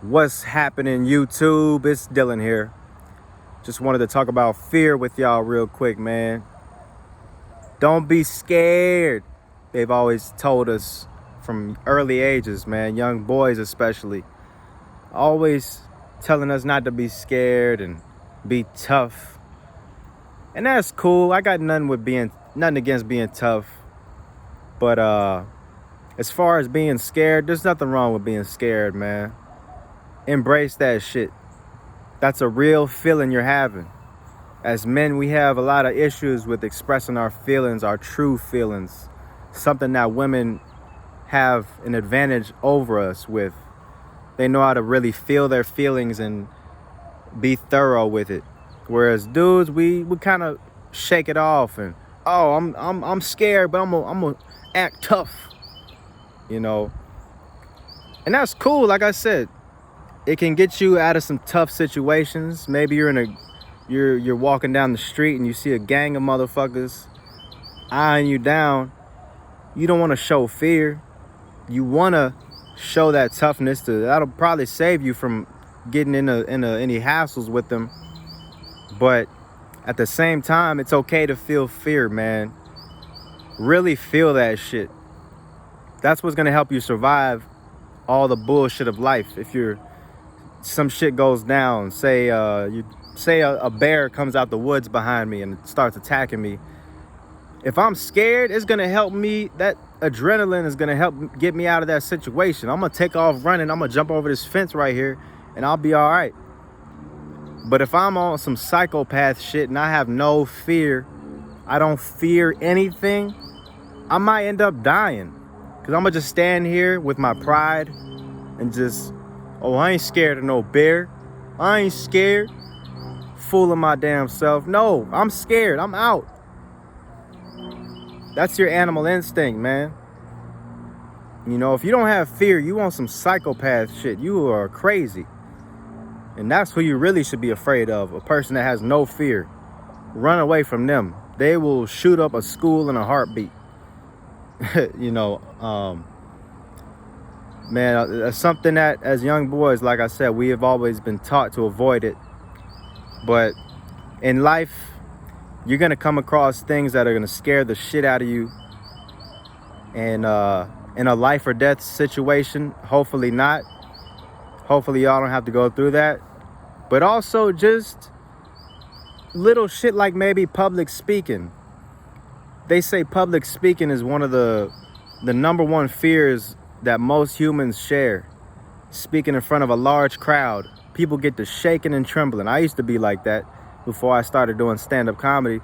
What's happening, YouTube? It's Dylan here. Just wanted to talk about fear with y'all real quick, man. Don't be scared. They've always told us from early ages, man, young boys especially, always telling us not to be scared and be tough. And that's cool. I got nothing against being tough. But as far as being scared, there's nothing wrong with being scared, man. Embrace that shit. That's a real feeling you're having. As men, we have a lot of issues with expressing our feelings, our true feelings. Something that women have an advantage over us with. They know how to really feel their feelings and be thorough with it. Whereas dudes, we kind of shake it off and I'm scared, but I'm gonna act tough, you know. And that's cool. Like I said, it can get you out of some tough situations. Maybe you're walking down the street and you see a gang of motherfuckers eyeing you down. You don't want to show fear. You want to show that toughness. That'll probably save you from getting into any hassles with them. But at the same time, it's okay to feel fear, man. Really feel that shit. That's what's gonna help you survive all the bullshit of life. If some shit goes down, say a bear comes out the woods behind me and starts attacking me. If I'm scared, it's gonna help me. That adrenaline is gonna help get me out of that situation. I'm gonna take off running. I'm gonna jump over this fence right here and I'll be all right. But if I'm on some psychopath shit and I have no fear, I don't fear anything, I might end up dying. Cause I'm gonna just stand here with my pride and just, oh, I ain't scared of no bear. I ain't scared. Fooling my damn self. No, I'm scared. I'm out. That's your animal instinct, man. You know, if you don't have fear, you want some psychopath shit. You are crazy. And that's who you really should be afraid of. A person that has no fear. Run away from them. They will shoot up a school in a heartbeat. You know, man, that's something that as young boys, like I said, we have always been taught to avoid it. But in life, you're going to come across things that are going to scare the shit out of you. And in a life or death situation, hopefully not. Hopefully y'all don't have to go through that. But also just little shit like maybe public speaking. They say public speaking is one of the number one fears that most humans share. Speaking in front of a large crowd. People get to shaking and trembling. I used to be like that before I started doing stand-up comedy.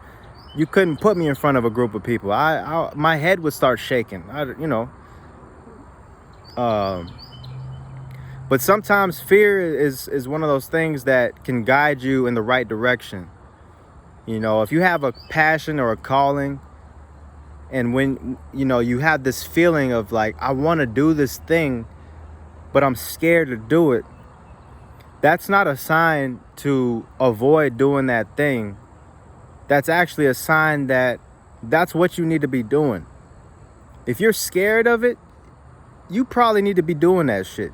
You couldn't put me in front of a group of people. My head would start shaking. But sometimes fear is one of those things that can guide you in the right direction. You know, if you have a passion or a calling, and when, you know, you have this feeling of like, I want to do this thing, but I'm scared to do it. That's not a sign to avoid doing that thing. That's actually a sign that that's what you need to be doing. If you're scared of it, you probably need to be doing that shit.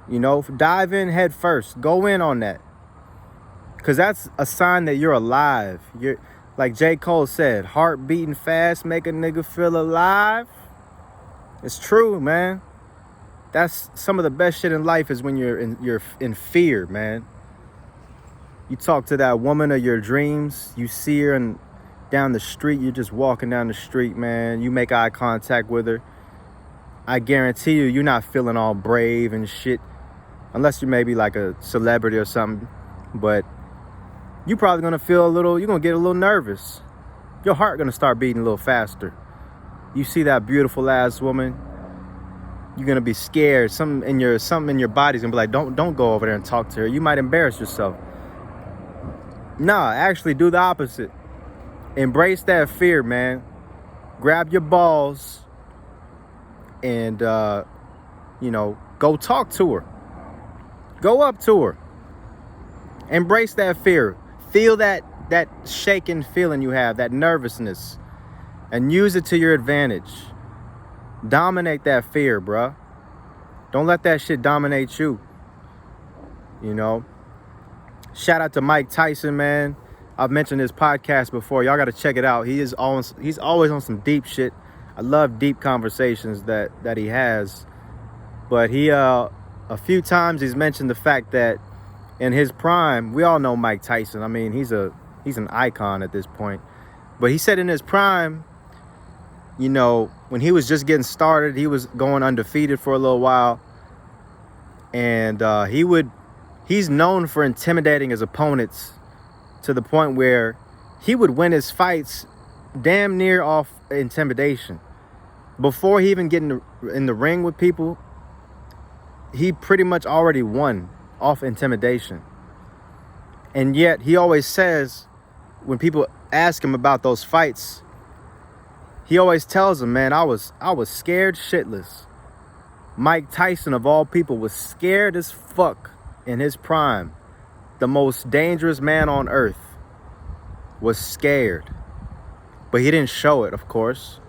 You know, dive in head first. Go in on that. Because that's a sign that you're alive. You're, like J. Cole said, heart beating fast, make a nigga feel alive. It's true, man. That's some of the best shit in life is when you're in fear, man. You talk to that woman of your dreams. You see her and down the street. You're just walking down the street, man. You make eye contact with her. I guarantee you're not feeling all brave and shit. Unless you maybe like a celebrity or something. But you're probably going to feel you're going to get a little nervous. Your heart going to start beating a little faster. You see that beautiful ass woman. You're going to be scared. Something in your body's going to be like, don't go over there and talk to her. You might embarrass yourself. Nah, actually do the opposite. Embrace that fear, man. Grab your balls and, go talk to her. Go up to her. Embrace that fear. Feel that shaking feeling you have, that nervousness, and use it to your advantage. Dominate that fear, bruh. Don't let that shit dominate you. You know? Shout out to Mike Tyson, man. I've mentioned his podcast before. Y'all got to check it out. He's always on some deep shit. I love deep conversations that he has. But he a few times he's mentioned the fact that in his prime, we all know Mike Tyson. I mean, he's an icon at this point. But he said in his prime, you know, when he was just getting started, he was going undefeated for a little while. And he's known for intimidating his opponents to the point where he would win his fights damn near off intimidation. Before he even get in the ring with people, he pretty much already won off intimidation. And yet he always says, when people ask him about those fights, he always tells them, man, I was scared shitless. Mike Tyson, of all people, was scared as fuck in his prime. The most dangerous man on earth was scared. But he didn't show it, of course.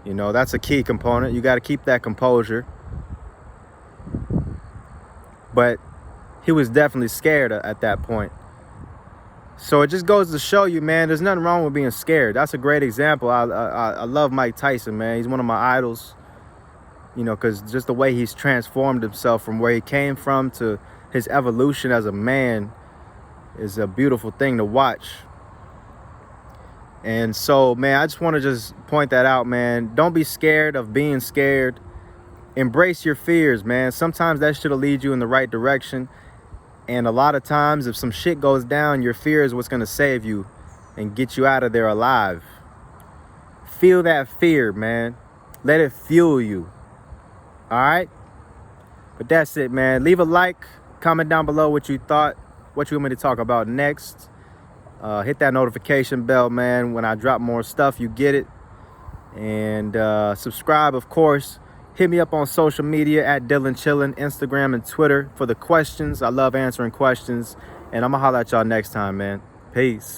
You know, that's a key component. You got to keep that composure. But he was definitely scared at that point. So it just goes to show you, man, there's nothing wrong with being scared. That's a great example. I love Mike Tyson, man. He's one of my idols. You know, because just the way he's transformed himself from where he came from to his evolution as a man is a beautiful thing to watch. And so, man, I just want to just point that out, man. Don't be scared of being scared. Embrace your fears, man. Sometimes that shit'll lead you in the right direction. And a lot of times, if some shit goes down, your fear is what's going to save you and get you out of there alive. Feel that fear, man. Let it fuel you. All right? But that's it, man. Leave a like. Comment down below what you thought. What you want me to talk about next. Hit that notification bell, man. When I drop more stuff, you get it. And subscribe, of course. Hit me up on social media at Dylan Chillin, Instagram and Twitter for the questions. I love answering questions. And I'm going to holler at y'all next time, man. Peace.